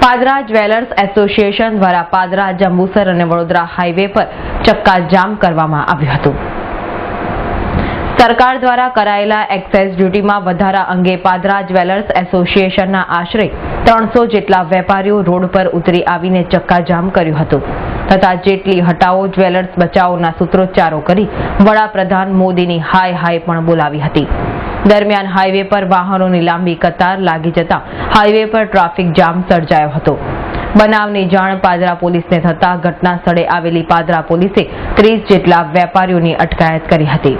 Padra jewellers association દ્વારા પાદરા જંબુસર અને Vadodara highway પર ચક્કાજામ કરવામાં આવ્યું હતું। સરકાર દ્વારા કરાયેલા એક્સાઇઝ ડ્યુટીમાં વધારા અંગે પાદરા જ્વેલર્સ એસોસિએશનના આશરે 300 જેટલા વેપારીઓ રોડ પર ઉતરી આવીને ચક્કાજામ કર્યું હતું તથા જેટલી હટાવો જ્વેલર્સ બચાવોના સૂત્રોચ્ચારો કરી વડાપ્રધાન મોદીની હાય હાય પણ બોલાવી હતી। દરમિયાન હાઈવે પર વાહનોની લાંબી કતાર લાગી જતા હાઈવે પર ટ્રાફિક જામ સર્જાયો હતો। બનાવની જાણ પાદરા પોલીસને થતા ઘટના સ્થળે આવેલી પાદરા પોલીસે 30 જેટલા વેપારીઓની અટકાયત કરી હતી।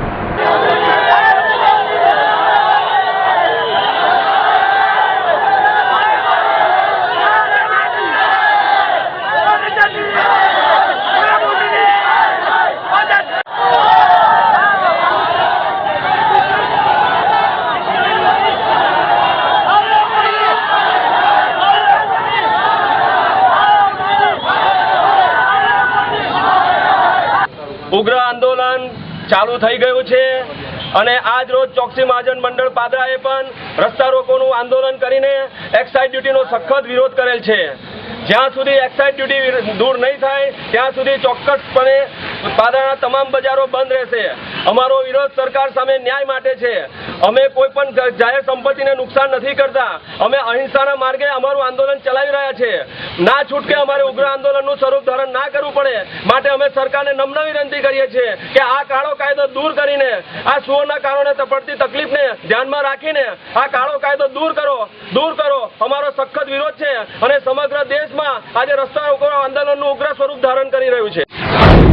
ઉગ્ર આંદોલન ચાલુ થઈ ગયું છે અને આજ રોજ ચોકસી મહાજન મંડળ પાદરાએ પણ રસ્તા રોકોનું આંદોલન કરીને એક્સાઇઝ ડ્યુટીનો સખત વિરોધ કરેલ છે। જ્યાં સુધી એક્સાઇઝ ડ્યુટી દૂર નહીં થાય ત્યાં સુધી ચોક્કસપણે પાદરાના તમામ બજારો બંધ રહેશે। અમારો વિરોધ સરકાર સામે ન્યાય માટે છે। અમે કોઈ પણ જાહેર સંપત્તિને નુકસાન નથી કરતા। અમે અહિંસાના માર્ગે અમારું આંદોલન ચલાવી રહ્યા છે। ના છૂટકે અમારે ઉગ્ર આંદોલનનું સ્વરૂપ ધારણ ના કરવું પડે માટે અમે સરકારને નમ્ર વિનંતી કરીએ છીએ કે આ કાળો કાયદો દૂર કરીને આ સુઓના કારણે પડતી તકલીફને ધ્યાનમાં રાખીને આ કાળો કાયદો દૂર કરો। અમારો સખત વિરોધ છે અને સમગ્ર દેશમાં આજે રસ્તા રોકો આંદોલનનું ઉગ્ર સ્વરૂપ ધારણ કરી રહ્યું છે।